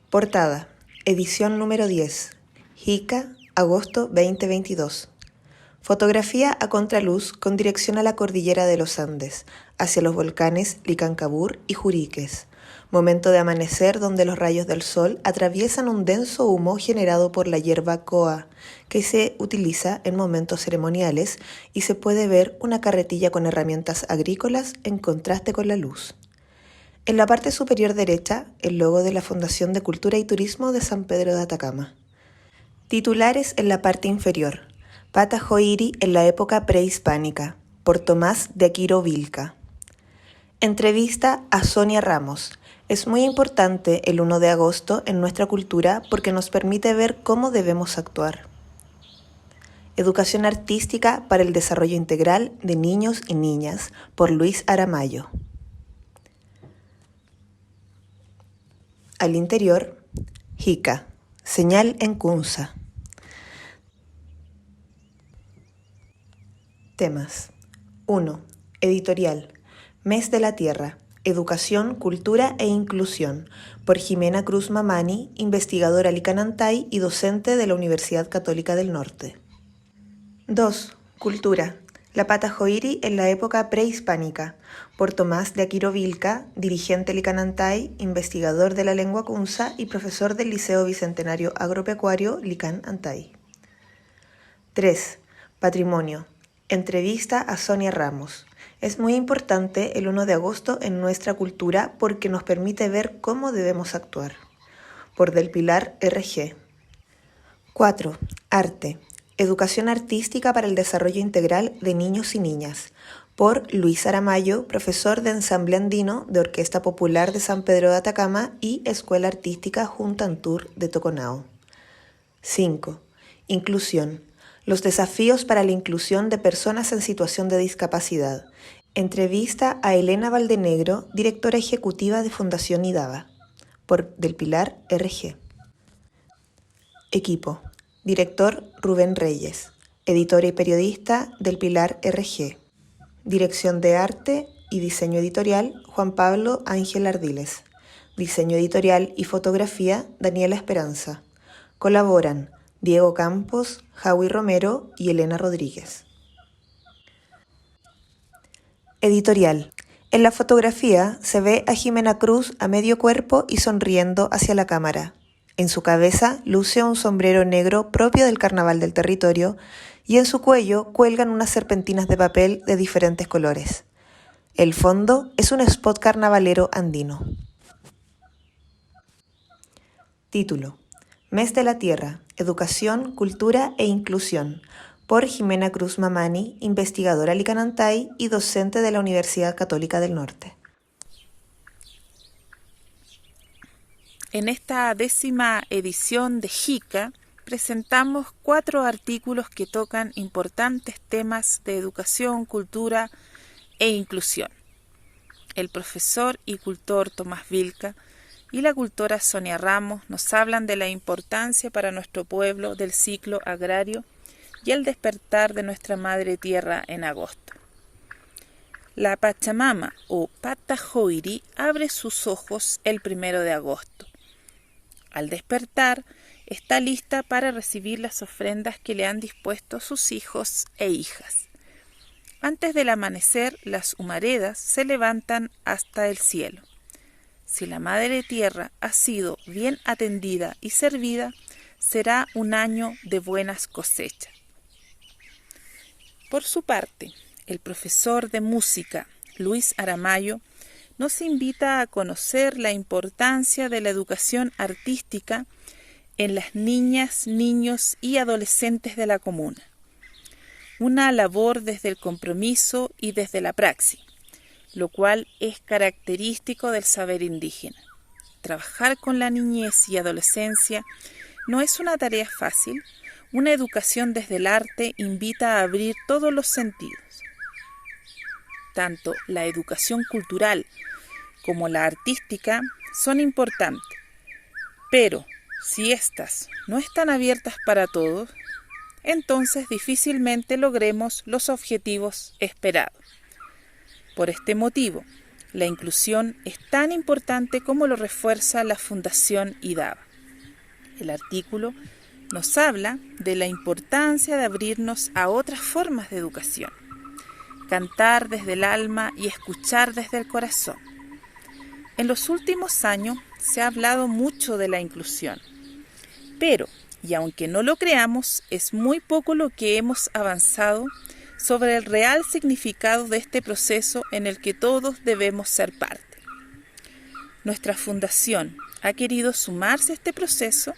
Portada, edición número 10, Ica, agosto 2022. Fotografía a contraluz con dirección a la cordillera de los Andes, hacia los volcanes Licancabur y Juriques. Momento de amanecer donde los rayos del sol atraviesan un denso humo generado por la hierba coa, que se utiliza en momentos ceremoniales y se puede ver una carretilla con herramientas agrícolas en contraste con la luz. En la parte superior derecha, el logo de la Fundación de Cultura y Turismo de San Pedro de Atacama. Titulares en la parte inferior. Patajoiri en la época prehispánica, por Tomás de Aquiro Vilca. Entrevista a Sonia Ramos. Es muy importante el 1 de agosto en nuestra cultura porque nos permite ver cómo debemos actuar. Educación artística para el desarrollo integral de niños y niñas, por Luis Aramayo. Al interior, Ica, señal en Kunza. Temas. 1. Editorial. Mes de la Tierra. Educación, Cultura e Inclusión. Por Jimena Cruz Mamani, investigadora licanantay y docente de la Universidad Católica del Norte. 2. Cultura. La Patajoiri en la época prehispánica. Por Tomás de Aquiro Vilca, dirigente licanantay, investigador de la lengua kunza y profesor del Liceo Bicentenario Agropecuario Licán Antay. 3. Patrimonio. Entrevista a Sonia Ramos. Es muy importante el 1 de agosto en nuestra cultura porque nos permite ver cómo debemos actuar. Por Del Pilar RG. 4. Arte. Educación artística para el desarrollo integral de niños y niñas. Por Luis Aramayo, profesor de ensamble andino de Orquesta Popular de San Pedro de Atacama y Escuela Artística Juntantur de Toconao. 5. Inclusión. Los desafíos para la inclusión de personas en situación de discapacidad. Entrevista a Elena Valdenegro, directora ejecutiva de Fundación IDABA. Por Del Pilar RG. Equipo. Director Rubén Reyes. Editora y periodista Del Pilar RG. Dirección de Arte y Diseño Editorial Juan Pablo Ángel Ardiles. Diseño editorial y fotografía Daniela Esperanza. Colaboran Diego Campos, Javi Romero y Elena Rodríguez. Editorial. En la fotografía se ve a Jimena Cruz a medio cuerpo y sonriendo hacia la cámara. En su cabeza luce un sombrero negro propio del carnaval del territorio y en su cuello cuelgan unas serpentinas de papel de diferentes colores. El fondo es un spot carnavalero andino. Título. Mes de la Tierra. Educación, Cultura e Inclusión. Por Jimena Cruz Mamani, investigadora licanantay y docente de la Universidad Católica del Norte. En esta 10ª edición de Ica presentamos 4 artículos que tocan importantes temas de educación, cultura e inclusión. El profesor y cultor Tomás Vilca y la cultora Sonia Ramos nos hablan de la importancia para nuestro pueblo del ciclo agrario y el despertar de nuestra madre tierra en agosto. La Pachamama o Patajoiri abre sus ojos el 1 de agosto. Al despertar, está lista para recibir las ofrendas que le han dispuesto sus hijos e hijas. Antes del amanecer, las humaredas se levantan hasta el cielo. Si la Madre Tierra ha sido bien atendida y servida, será un año de buenas cosechas. Por su parte, el profesor de música, Luis Aramayo, nos invita a conocer la importancia de la educación artística en las niñas, niños y adolescentes de la comuna. Una labor desde el compromiso y desde la praxis, lo cual es característico del saber indígena. Trabajar con la niñez y adolescencia no es una tarea fácil. Una educación desde el arte invita a abrir todos los sentidos. Tanto la educación cultural como la artística son importantes, pero si éstas no están abiertas para todos, entonces difícilmente logremos los objetivos esperados. Por este motivo, La inclusión es tan importante como lo refuerza la Fundación IDABA. El artículo nos habla de la importancia de abrirnos a otras formas de educación, cantar desde el alma y escuchar desde el corazón. En los últimos años se ha hablado mucho de la inclusión, pero, y aunque no lo creamos, es muy poco lo que hemos avanzado sobre el real significado de este proceso en el que todos debemos ser parte. Nuestra fundación ha querido sumarse a este proceso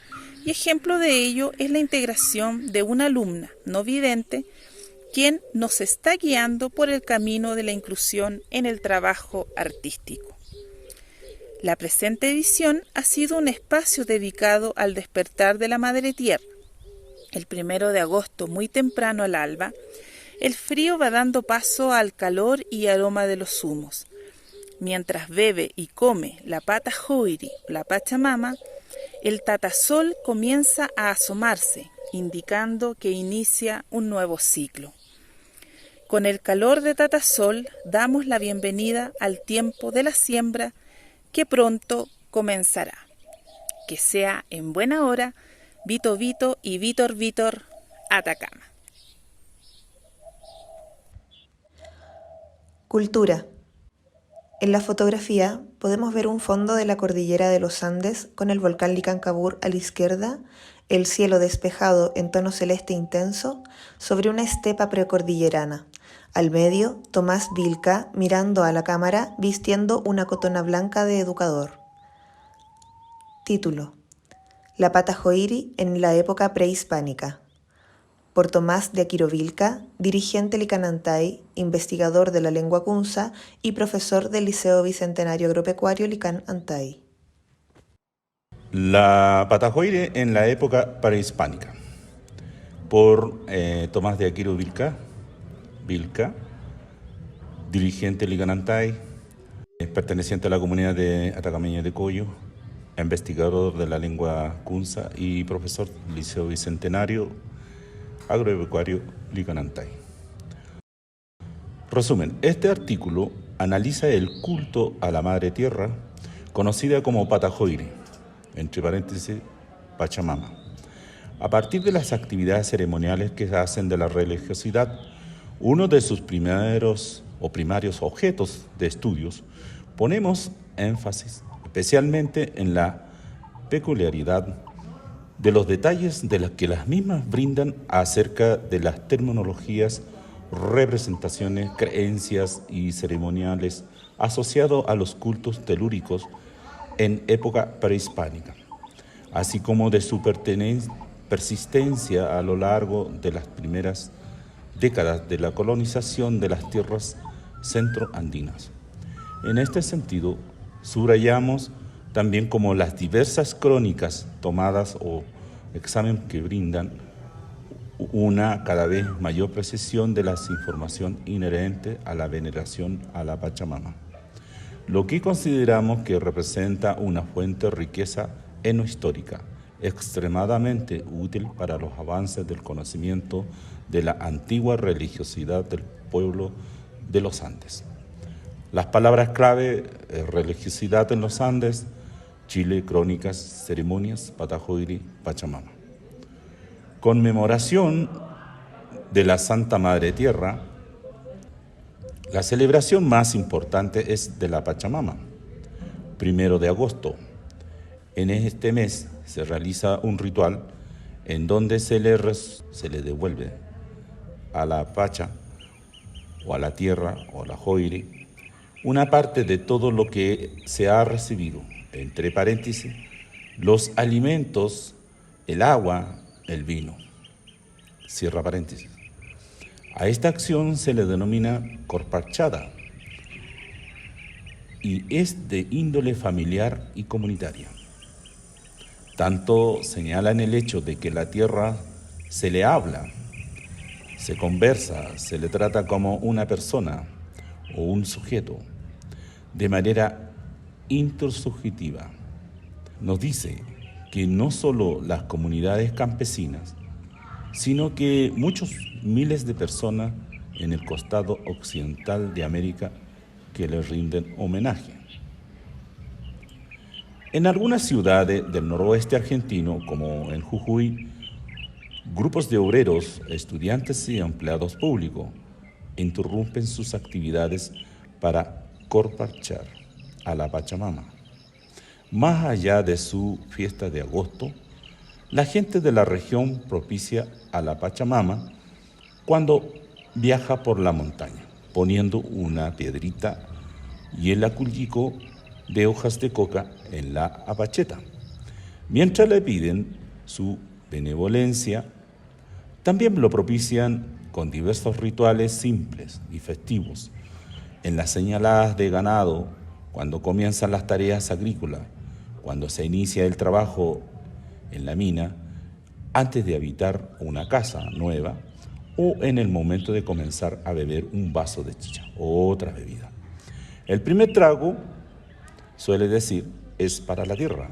y ejemplo de ello es la integración de una alumna no vidente quien nos está guiando por el camino de la inclusión en el trabajo artístico. La presente edición ha sido un espacio dedicado al despertar de la Madre Tierra. El 1 de agosto, muy temprano al alba, el frío va dando paso al calor y aroma de los humos. Mientras bebe y come la pata joiri, la Pachamama, el tatasol comienza a asomarse, indicando que inicia un nuevo ciclo. Con el calor de tatasol damos la bienvenida al tiempo de la siembra que pronto comenzará. Que sea en buena hora, Vito Vito y Vítor Vítor, Atacama. Cultura. En la fotografía podemos ver un fondo de la cordillera de los Andes con el volcán Licancabur a la izquierda, el cielo despejado en tono celeste intenso sobre una estepa precordillerana. Al medio, Tomás Vilca mirando a la cámara vistiendo una cotona blanca de educador. Título: La pata joiri en la época prehispánica. Por Tomás de Aquiro Vilca, dirigente Licanantay, investigador de la lengua kunza y profesor del Liceo Bicentenario Agropecuario Licanantay. La pata joiri en la época prehispánica. Por Tomás de Aquiro Vilca, dirigente Licanantay, perteneciente a la comunidad de Atacameña de Coyo, investigador de la lengua kunza y profesor del Liceo Bicentenario Agropecuario Licanantay. Resumen, este artículo analiza el culto a la Madre Tierra, conocida como pata joiri, entre paréntesis, Pachamama. A partir de las actividades ceremoniales que hacen de la religiosidad, uno de sus primarios objetos de estudios, ponemos énfasis especialmente en la peculiaridad de los detalles de los que las mismas brindan acerca de las terminologías, representaciones, creencias y ceremoniales asociados a los cultos telúricos en época prehispánica, así como de su persistencia a lo largo de las primeras décadas de la colonización de las tierras centroandinas. En este sentido, subrayamos también como las diversas crónicas tomadas o examen que brindan una cada vez mayor precisión de la información inherente a la veneración a la Pachamama, lo que consideramos que representa una fuente de riqueza etnohistórica extremadamente útil para los avances del conocimiento de la antigua religiosidad del pueblo de los Andes. Las palabras clave: religiosidad en los Andes, Chile, crónicas, ceremonias, pata joiri, Pachamama. Conmemoración de la Santa Madre Tierra. La celebración más importante es de la Pachamama, 1 de agosto. En este mes se realiza un ritual en donde se le devuelve a la Pacha o a la tierra o a la joiri una parte de todo lo que se ha recibido, entre paréntesis, los alimentos, el agua, el vino, cierra paréntesis. A esta acción se le denomina corpachada y es de índole familiar y comunitaria. Tanto señala en el hecho de que la tierra se le habla, se conversa, se le trata como una persona o un sujeto, de manera intersubjetiva. Nos dice que no solo las comunidades campesinas, sino que muchos miles de personas en el costado occidental de América que le rinden homenaje. En algunas ciudades del noroeste argentino, como en Jujuy, grupos de obreros, estudiantes y empleados públicos interrumpen sus actividades para corpachar a la Pachamama. Más allá de su fiesta de agosto, la gente de la región propicia a la Pachamama cuando viaja por la montaña, poniendo una piedrita y el acullico de hojas de coca en la apacheta. Mientras le piden su benevolencia, también lo propician con diversos rituales simples y festivos. En las señaladas de ganado, cuando comienzan las tareas agrícolas, cuando se inicia el trabajo en la mina, antes de habitar una casa nueva o en el momento de comenzar a beber un vaso de chicha o otra bebida. El primer trago, suele decir, es para la tierra,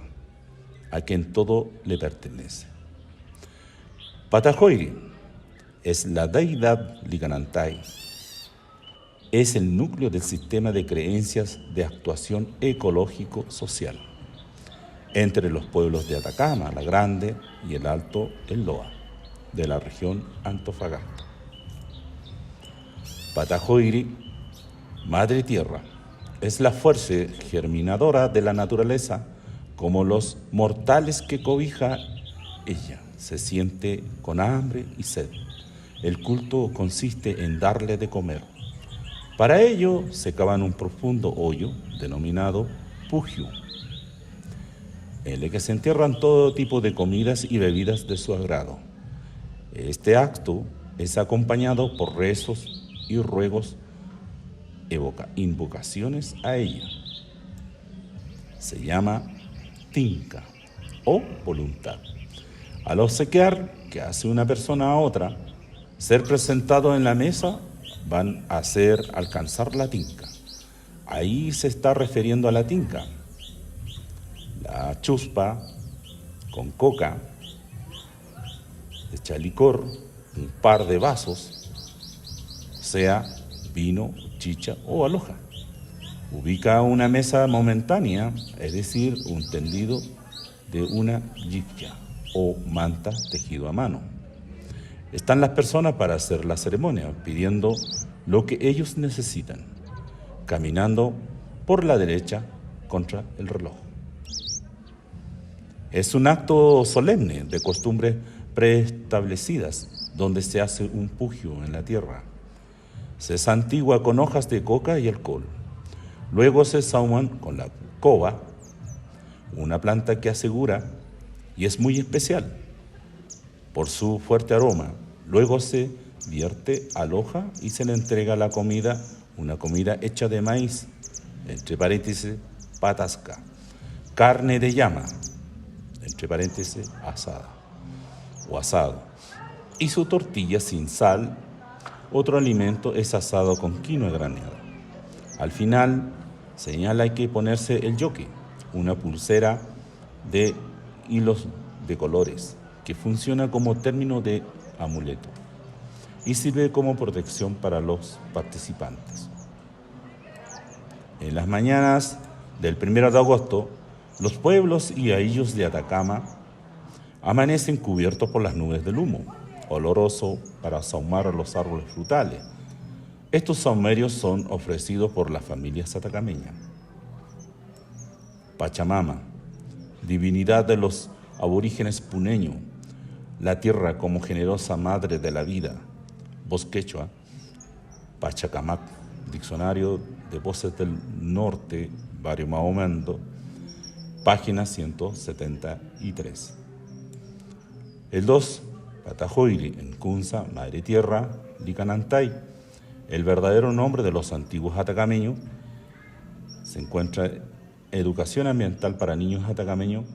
a quien todo le pertenece. Patajoiri es la deidad Licanantay. Es el núcleo del sistema de creencias de actuación ecológico-social entre los pueblos de Atacama, La Grande y el Alto El Loa, de la región Antofagasta. Patajoiri, Madre Tierra, es la fuerza germinadora de la naturaleza, como los mortales que cobija ella. Se siente con hambre y sed. El culto consiste en darle de comer. Para ello se cavan un profundo hoyo denominado pugio, en el que se entierran todo tipo de comidas y bebidas de su agrado. Este acto es acompañado por rezos y ruegos, invocaciones a ella. Se llama tinca o voluntad. Al obsequiar que hace una persona a otra, ser presentado en la mesa van a hacer alcanzar la tinca. Ahí se está refiriendo a la tinca, la chuspa con coca, echa licor, un par de vasos, sea vino, chicha o aloja. Ubica una mesa momentánea, es decir, un tendido de una yipya o manta tejido a mano. Están las personas para hacer la ceremonia, pidiendo lo que ellos necesitan, caminando por la derecha contra el reloj. Es un acto solemne de costumbres preestablecidas, donde se hace un pugio en la tierra. Se santigua con hojas de coca y alcohol. Luego se sahuman con la coba, una planta que asegura y es muy especial por su fuerte aroma. Luego se vierte al hoja y se le entrega la comida, una comida hecha de maíz, entre paréntesis, patasca, carne de llama, entre paréntesis, asada o asado, y su tortilla sin sal. Otro alimento es asado con quinoa graneada. Al final, señala hay que ponerse el yoque, una pulsera de hilos de colores, que funciona como término de amuleto y sirve como protección para los participantes. En las mañanas del 1 de agosto, los pueblos y aillos de Atacama amanecen cubiertos por las nubes del humo, oloroso para sahumar los árboles frutales. Estos sahumerios son ofrecidos por las familias atacameñas. Pachamama, divinidad de los aborígenes puneños, la tierra como generosa madre de la vida. Voz quechua, Pachacamac, Diccionario de Voces del Norte, Barrio Mahomendo, página 173. El 2, Patajoiri, en Kunza, Madre Tierra, Licanantay, el verdadero nombre de los antiguos atacameños. Se encuentra Educación Ambiental para Niños Atacameños,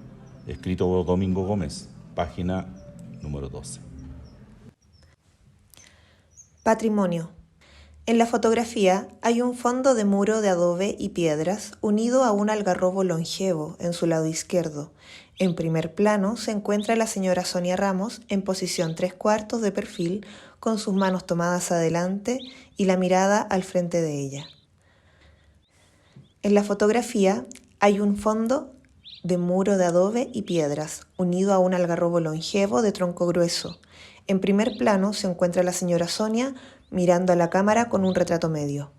escrito por Domingo Gómez, página número 12. Patrimonio. En la fotografía hay un fondo de muro de adobe y piedras unido a un algarrobo longevo en su lado izquierdo. En primer plano se encuentra la señora Sonia Ramos en posición 3/4 de perfil, con sus manos tomadas adelante y la mirada al frente de ella. En la fotografía hay un fondo de muro de adobe y piedras, unido a un algarrobo longevo de tronco grueso. En primer plano se encuentra la señora Sonia mirando a la cámara con un retrato medio.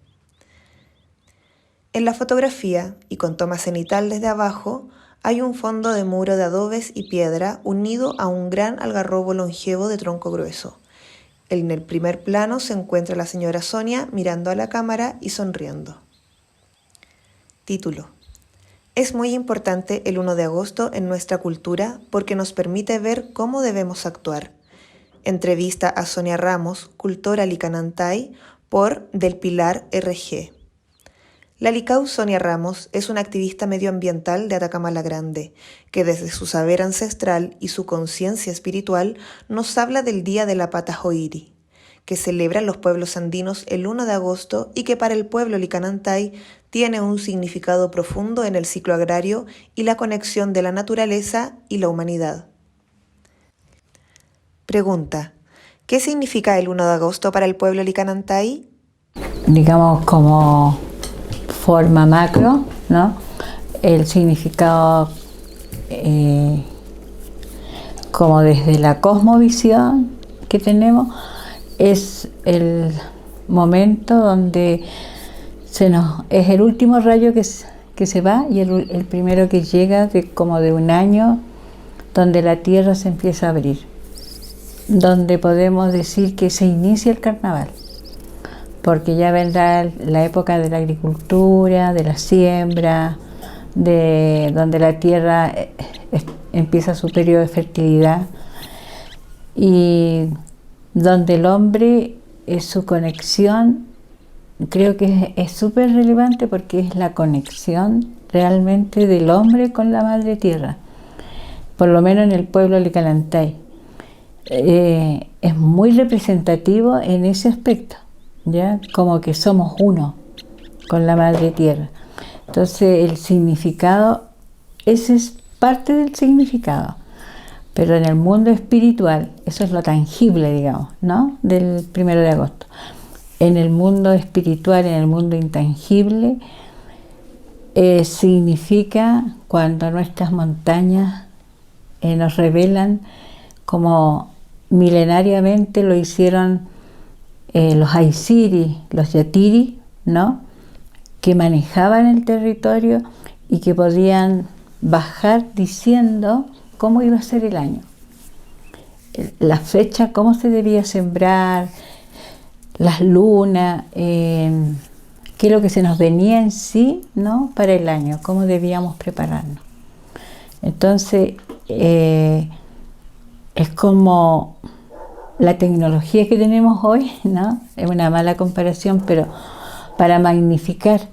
En la fotografía, y con toma cenital desde abajo, hay un fondo de muro de adobes y piedra unido a un gran algarrobo longevo de tronco grueso. En el primer plano se encuentra la señora Sonia mirando a la cámara y sonriendo. Título. Es muy importante el 1 de agosto en nuestra cultura porque nos permite ver cómo debemos actuar. Entrevista a Sonia Ramos, cultora Licanantay, por Del Pilar RG. La Licau Sonia Ramos es una activista medioambiental de Atacama la Grande, que desde su saber ancestral y su conciencia espiritual nos habla del Día de la Patajoiri, que celebran los pueblos andinos el 1 de agosto y que para el pueblo Licanantay tiene un significado profundo en el ciclo agrario y la conexión de la naturaleza y la humanidad. Pregunta: ¿qué significa el 1 de agosto para el pueblo Licanantay? Digamos como forma macro, ¿no? El significado como desde la cosmovisión que tenemos es el momento donde es el último rayo que se va y el primero que llega como de un año, donde la tierra se empieza a abrir, donde podemos decir que se inicia el carnaval, porque ya vendrá la época de la agricultura, de la siembra, donde la tierra empieza su periodo de fertilidad y donde el hombre es su conexión. Creo que es súper relevante porque es la conexión realmente del hombre con la madre tierra, por lo menos en el pueblo Licanantay. Es muy representativo en ese aspecto, ¿ya? Como que somos uno con la madre tierra. Entonces el significado, ese es parte del significado, pero en el mundo espiritual, eso es lo tangible, digamos, ¿no? Del 1 de agosto. En el mundo espiritual, en el mundo intangible, significa cuando nuestras montañas nos revelan, como milenariamente lo hicieron los Aisiri, los Yatiri, ¿no? Que manejaban el territorio y que podían bajar diciendo cómo iba a ser el año, la fecha, cómo se debía sembrar, las lunas, qué es lo que se nos venía en sí, ¿no? Para el año, cómo debíamos prepararnos. Entonces, es como la tecnología que tenemos hoy, ¿no? Es una mala comparación, pero para magnificar,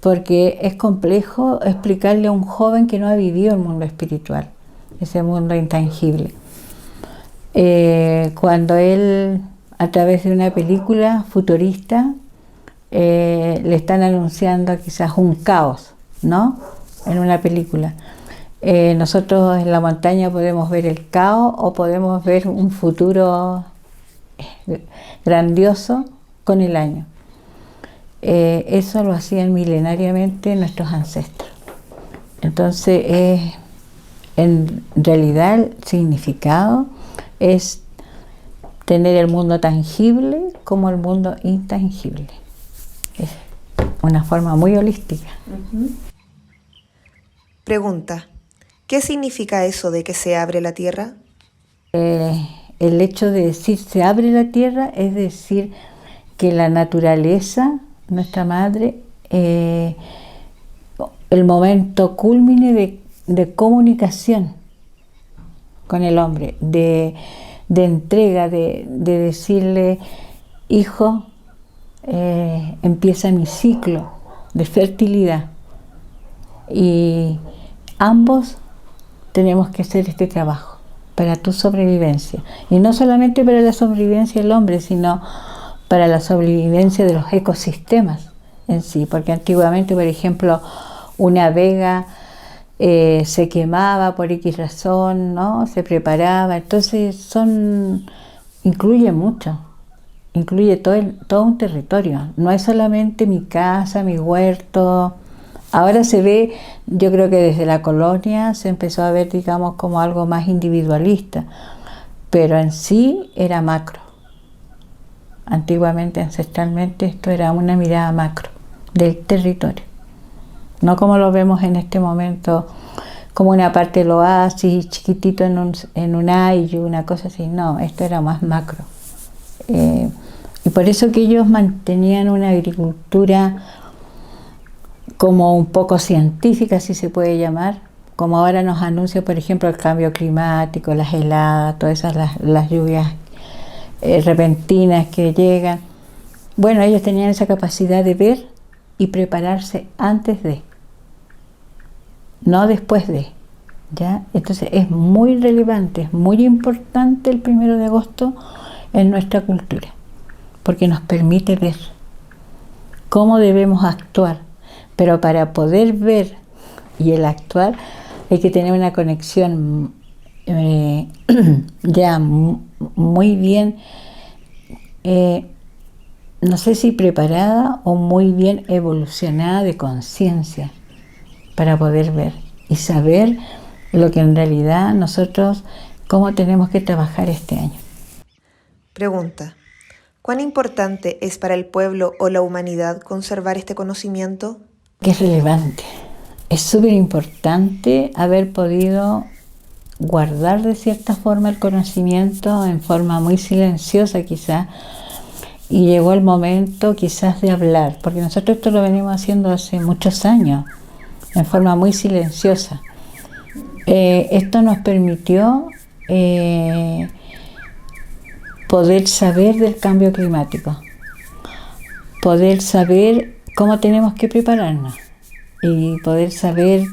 porque es complejo explicarle a un joven que no ha vivido el mundo espiritual, ese mundo intangible. Cuando él, a través de una película futurista, le están anunciando quizás un caos, ¿no? En una película. Nosotros en la montaña podemos ver el caos o podemos ver un futuro grandioso con el año. Eso lo hacían milenariamente nuestros ancestros. Entonces, en realidad el significado es tener el mundo tangible como el mundo intangible. Es una forma muy holística. Pregunta: ¿qué significa eso de que se abre la tierra? El hecho de decir se abre la tierra es decir que la naturaleza, nuestra madre, el momento cúlmine de comunicación con el hombre, de entrega, de decirle, hijo, empieza mi ciclo de fertilidad y ambos tenemos que hacer este trabajo para tu sobrevivencia, y no solamente para la sobrevivencia del hombre, sino para la sobrevivencia de los ecosistemas en sí, porque antiguamente, por ejemplo, una vega se quemaba por X razón, ¿no? Se preparaba, entonces incluye mucho, incluye todo un territorio, no es solamente mi casa, mi huerto, Ahora se ve, yo creo que desde la colonia se empezó a ver, digamos, como algo más individualista, pero en sí era macro. Antiguamente, ancestralmente, esto era una mirada macro del territorio. No como lo vemos en este momento, como una parte del oasis, chiquitito en un ayllu, una cosa así. No, esto era más macro. Y por eso que ellos mantenían una agricultura como un poco científica, si se puede llamar, como ahora nos anuncia, por ejemplo, el cambio climático, las heladas, todas esas las lluvias repentinas que llegan. Bueno, ellos tenían esa capacidad de ver y prepararse antes de, no después de, ¿ya? Entonces es muy relevante, es muy importante el 1 de agosto en nuestra cultura, porque nos permite ver cómo debemos actuar, pero para poder ver y el actuar hay que tener una conexión ya muy bien, no sé si preparada o muy bien evolucionada de conciencia para poder ver y saber lo que en realidad nosotros, cómo tenemos que trabajar este año. Pregunta: ¿cuán importante es para el pueblo o la humanidad conservar este conocimiento? Que es relevante, es súper importante haber podido guardar de cierta forma el conocimiento en forma muy silenciosa quizás, y llegó el momento quizás de hablar, porque nosotros esto lo venimos haciendo hace muchos años, en forma muy silenciosa. Esto nos permitió poder saber del cambio climático, poder saber cómo tenemos que prepararnos y poder saber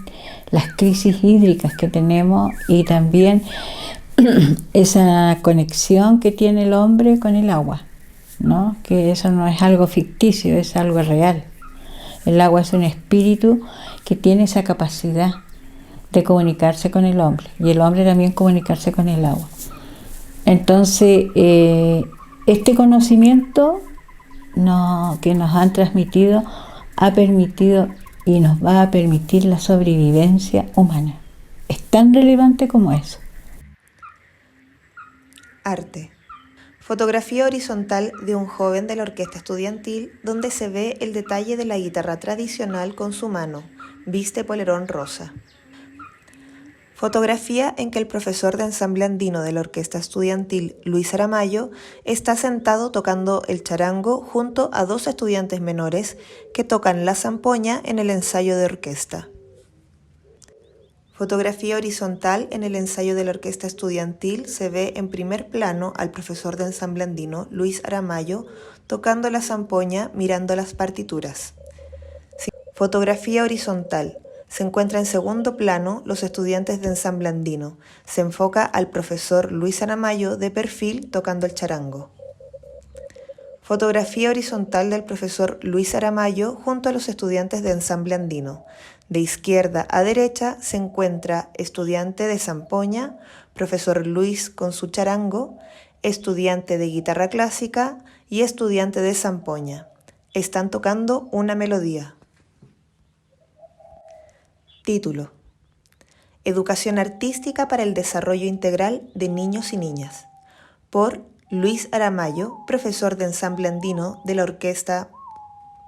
las crisis hídricas que tenemos y también esa conexión que tiene el hombre con el agua, ¿no? Que eso no es algo ficticio, es algo real. El agua es un espíritu que tiene esa capacidad de comunicarse con el hombre y el hombre también comunicarse con el agua. Entonces, este conocimiento que nos han transmitido ha permitido y nos va a permitir la sobrevivencia humana. Es tan relevante como eso. Arte. Fotografía horizontal de un joven de la orquesta estudiantil donde se ve el detalle de la guitarra tradicional con su mano, viste polerón rosa. Fotografía en que el profesor de ensamble andino de la orquesta estudiantil, Luis Aramayo, está sentado tocando el charango junto a 2 estudiantes menores que tocan la zampoña en el ensayo de orquesta. Fotografía horizontal en el ensayo de la orquesta estudiantil se ve en primer plano al profesor de ensamble andino, Luis Aramayo, tocando la zampoña mirando las partituras. Fotografía horizontal. Se encuentra en segundo plano los estudiantes de ensamble andino. Se enfoca al profesor Luis Aramayo de perfil tocando el charango. Fotografía horizontal del profesor Luis Aramayo junto a los estudiantes de ensamble andino. De izquierda a derecha se encuentra estudiante de zampoña, profesor Luis con su charango, estudiante de guitarra clásica y estudiante de zampoña. Están tocando una melodía. Título: Educación artística para el desarrollo integral de niños y niñas, por Luis Aramayo, profesor de ensamble andino de la Orquesta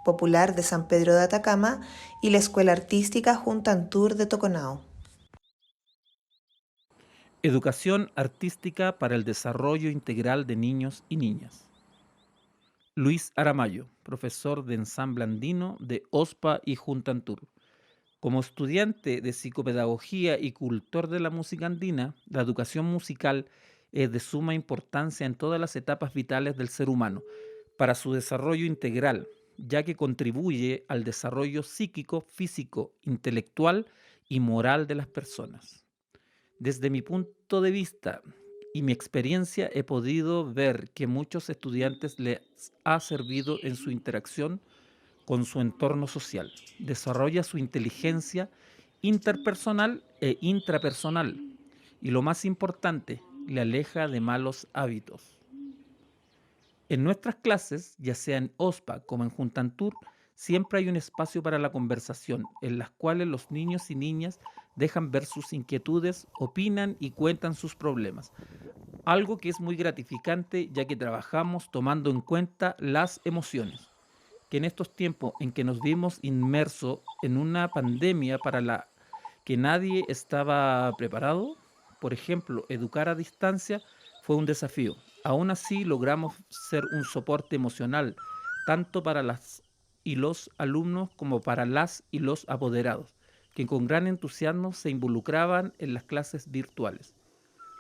Popular de San Pedro de Atacama y la Escuela Artística Juntantur de Toconao. Educación artística para el desarrollo integral de niños y niñas. Luis Aramayo, profesor de ensamble andino de OSPA y Juntantur. Como estudiante de psicopedagogía y cultor de la música andina, la educación musical es de suma importancia en todas las etapas vitales del ser humano, para su desarrollo integral, ya que contribuye al desarrollo psíquico, físico, intelectual y moral de las personas. Desde mi punto de vista y mi experiencia he podido ver que muchos estudiantes les ha servido en su interacción con su entorno social, desarrolla su inteligencia interpersonal e intrapersonal y lo más importante, le aleja de malos hábitos. En nuestras clases, ya sea en OSPA como en Juntantur, siempre hay un espacio para la conversación, en las cuales los niños y niñas dejan ver sus inquietudes, opinan y cuentan sus problemas. Algo que es muy gratificante, ya que trabajamos tomando en cuenta las emociones, que en estos tiempos en que nos vimos inmersos en una pandemia para la que nadie estaba preparado, por ejemplo, educar a distancia fue un desafío. Aún así logramos ser un soporte emocional, tanto para las y los alumnos como para las y los apoderados, que con gran entusiasmo se involucraban en las clases virtuales,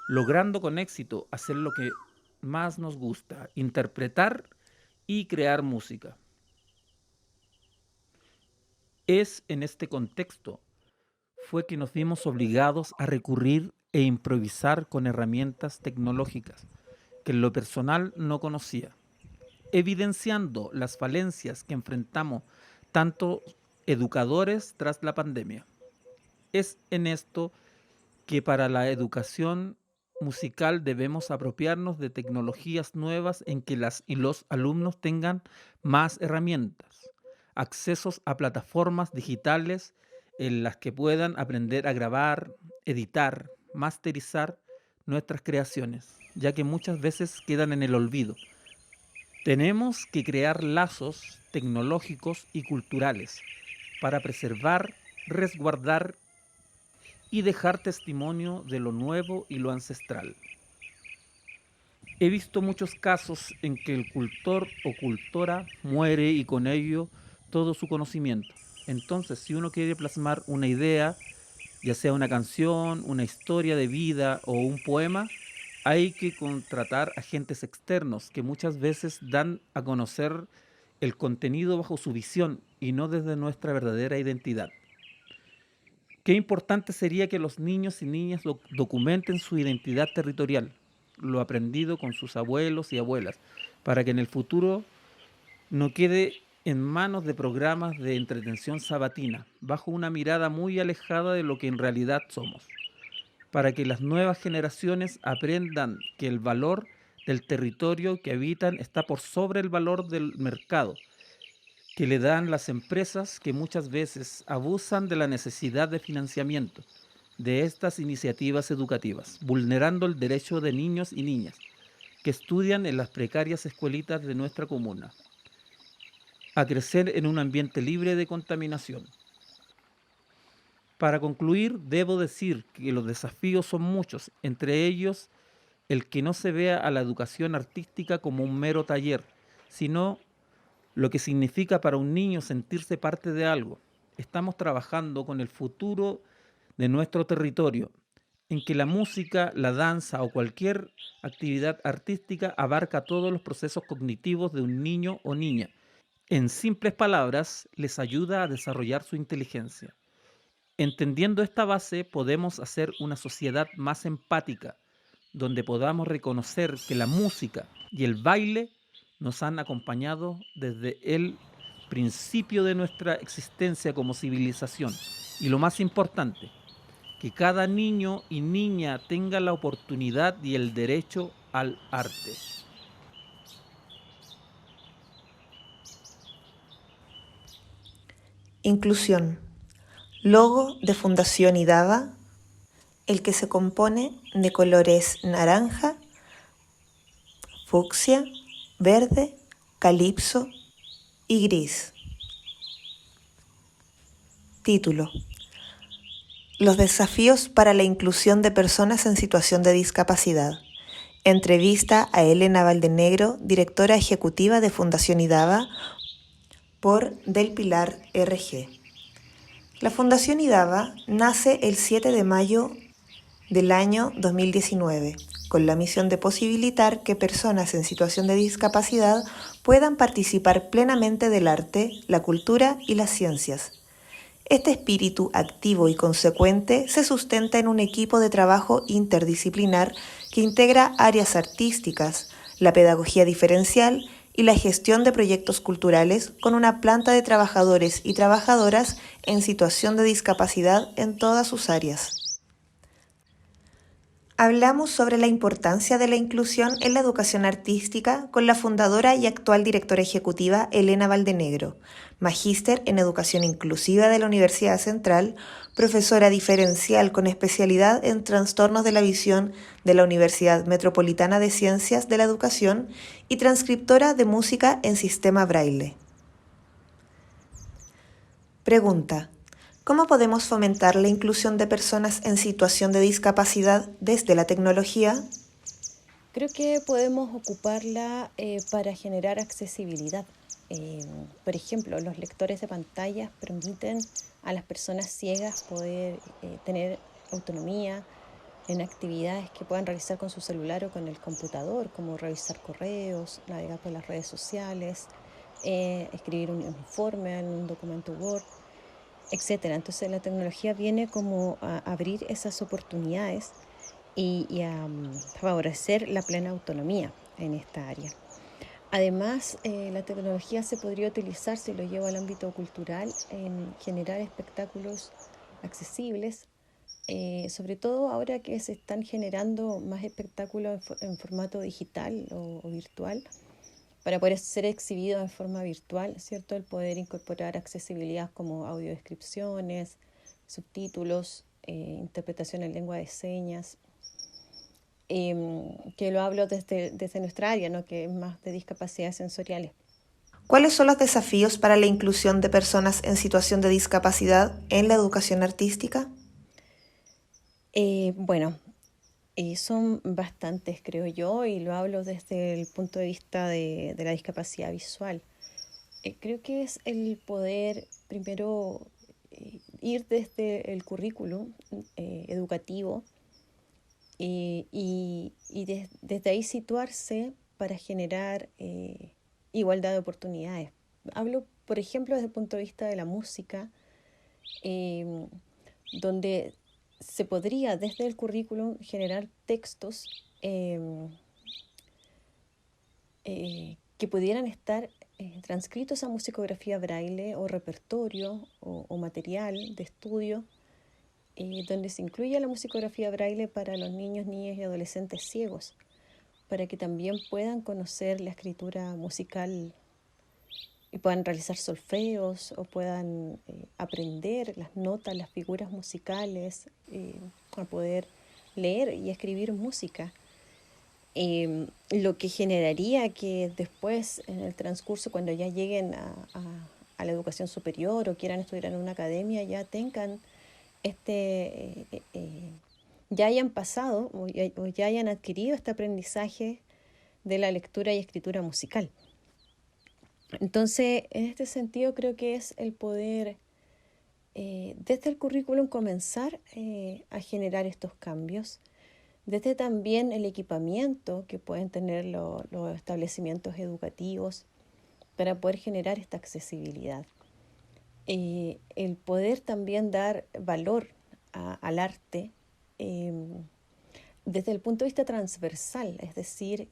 logrando con éxito hacer lo que más nos gusta, interpretar y crear música. Es en este contexto fue que nos vimos obligados a recurrir e improvisar con herramientas tecnológicas que en lo personal no conocía, evidenciando las falencias que enfrentamos tanto educadores tras la pandemia. Es en esto que para la educación musical debemos apropiarnos de tecnologías nuevas en que las y los alumnos tengan más herramientas, accesos a plataformas digitales en las que puedan aprender a grabar, editar, masterizar nuestras creaciones, ya que muchas veces quedan en el olvido. Tenemos que crear lazos tecnológicos y culturales para preservar, resguardar y dejar testimonio de lo nuevo y lo ancestral. He visto muchos casos en que el cultor o cultora muere y con ello todo su conocimiento. Entonces, si uno quiere plasmar una idea, ya sea una canción, una historia de vida o un poema, hay que contratar agentes externos que muchas veces dan a conocer el contenido bajo su visión y no desde nuestra verdadera identidad. Qué importante sería que los niños y niñas documenten su identidad territorial, lo aprendido con sus abuelos y abuelas, para que en el futuro no quede en manos de programas de entretención sabatina, bajo una mirada muy alejada de lo que en realidad somos, para que las nuevas generaciones aprendan que el valor del territorio que habitan está por sobre el valor del mercado que le dan las empresas, que muchas veces abusan de la necesidad de financiamiento de estas iniciativas educativas, vulnerando el derecho de niños y niñas que estudian en las precarias escuelitas de nuestra comuna a crecer en un ambiente libre de contaminación. Para concluir, debo decir que los desafíos son muchos, entre ellos el que no se vea a la educación artística como un mero taller, sino lo que significa para un niño sentirse parte de algo. Estamos trabajando con el futuro de nuestro territorio, en que la música, la danza o cualquier actividad artística abarca todos los procesos cognitivos de un niño o niña. En simples palabras, les ayuda a desarrollar su inteligencia. Entendiendo esta base, podemos hacer una sociedad más empática, donde podamos reconocer que la música y el baile nos han acompañado desde el principio de nuestra existencia como civilización. Y lo más importante, que cada niño y niña tenga la oportunidad y el derecho al arte. Inclusión. Logo de Fundación IDABA, el que se compone de colores naranja, fucsia, verde, calipso y gris. Título: Los desafíos para la inclusión de personas en situación de discapacidad. Entrevista a Elena Valdenegro, directora ejecutiva de Fundación IDABA, por Del Pilar RG. La Fundación IDABA nace el 7 de mayo del año 2019, con la misión de posibilitar que personas en situación de discapacidad puedan participar plenamente del arte, la cultura y las ciencias. Este espíritu activo y consecuente se sustenta en un equipo de trabajo interdisciplinar que integra áreas artísticas, la pedagogía diferencial y la gestión de proyectos culturales, con una planta de trabajadores y trabajadoras en situación de discapacidad en todas sus áreas. Hablamos sobre la importancia de la inclusión en la educación artística con la fundadora y actual directora ejecutiva Elena Valdenegro, magíster en Educación Inclusiva de la Universidad Central, profesora diferencial con especialidad en trastornos de la visión de la Universidad Metropolitana de Ciencias de la Educación y transcriptora de música en sistema Braille. Pregunta: ¿cómo podemos fomentar la inclusión de personas en situación de discapacidad desde la tecnología? Creo que podemos ocuparla para generar accesibilidad. Por ejemplo, los lectores de pantallas permiten a las personas ciegas poder tener autonomía en actividades que puedan realizar con su celular o con el computador, como revisar correos, navegar por las redes sociales, escribir un informe en un documento Word, etcétera. Entonces la tecnología viene como a abrir esas oportunidades y a favorecer la plena autonomía en esta área. Además, la tecnología se podría utilizar, si lo llevo al ámbito cultural, en generar espectáculos accesibles, sobre todo ahora que se están generando más espectáculos en formato digital o virtual, para poder ser exhibidos en forma virtual, ¿cierto? El poder incorporar accesibilidad como audiodescripciones, subtítulos, interpretación en lengua de señas, que lo hablo desde nuestra área, ¿no? Que es más de discapacidades sensoriales. ¿Cuáles son los desafíos para la inclusión de personas en situación de discapacidad en la educación artística? Bueno, son bastantes, creo yo, y lo hablo desde el punto de vista de la discapacidad visual. Creo que es el poder, primero, ir desde el currículum educativo y desde ahí situarse para generar igualdad de oportunidades. Hablo, por ejemplo, desde el punto de vista de la música, donde se podría desde el currículum generar textos que pudieran estar transcritos a musicografía braille o repertorio o material de estudio, donde se incluya la musicografía braille para los niños, niñas y adolescentes ciegos, para que también puedan conocer la escritura musical y puedan realizar solfeos o puedan aprender las notas, las figuras musicales, a poder leer y escribir música. Lo que generaría que después, en el transcurso, cuando ya lleguen a la educación superior o quieran estudiar en una academia, ya tengan ya hayan pasado o ya hayan adquirido este aprendizaje de la lectura y escritura musical. Entonces, en este sentido, creo que es el poder, desde el currículum, comenzar a generar estos cambios, desde también el equipamiento que pueden tener los establecimientos educativos para poder generar esta accesibilidad. El poder también dar valor al arte desde el punto de vista transversal, es decir,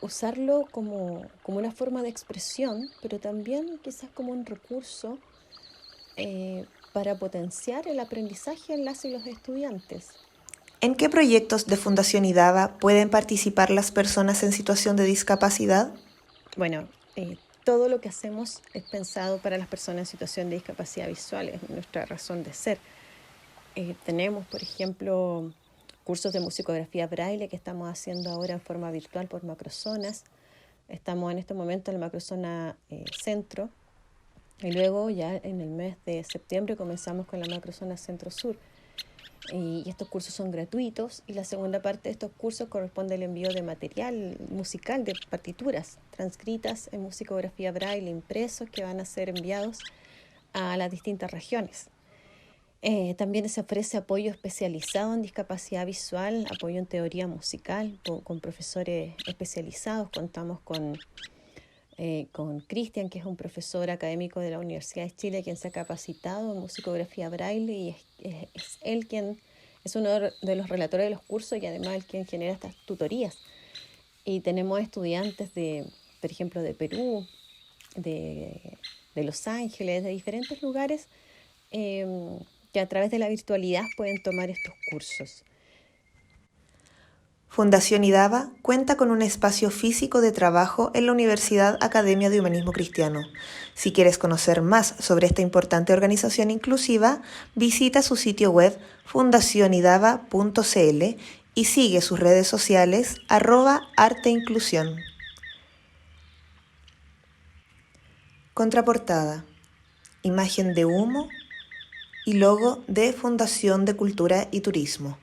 usarlo como una forma de expresión, pero también quizás como un recurso para potenciar el aprendizaje en las y los estudiantes. ¿En qué proyectos de Fundación IDABA pueden participar las personas en situación de discapacidad? Bueno, todo lo que hacemos es pensado para las personas en situación de discapacidad visual, es nuestra razón de ser. Tenemos, por ejemplo, cursos de musicografía braille que estamos haciendo ahora en forma virtual por macrozonas. Estamos en este momento en la macrozona centro y luego ya en el mes de septiembre comenzamos con la macrozona centro-sur. Y estos cursos son gratuitos y la segunda parte de estos cursos corresponde al envío de material musical, de partituras transcritas en musicografía braille, impresos, que van a ser enviados a las distintas regiones. También se ofrece apoyo especializado en discapacidad visual, apoyo en teoría musical con profesores especializados. Contamos con Cristian, que es un profesor académico de la Universidad de Chile, quien se ha capacitado en musicografía braille y es él quien es uno de los relatores de los cursos y además el quien genera estas tutorías. Y tenemos estudiantes por ejemplo, de Perú, de Los Ángeles, de diferentes lugares que a través de la virtualidad pueden tomar estos cursos. Fundación IDAVA cuenta con un espacio físico de trabajo en la Universidad Academia de Humanismo Cristiano. Si quieres conocer más sobre esta importante organización inclusiva, visita su sitio web fundacionidava.cl y sigue sus redes sociales @arteinclusión. Contraportada, imagen de humo y logo de Fundación de Cultura y Turismo.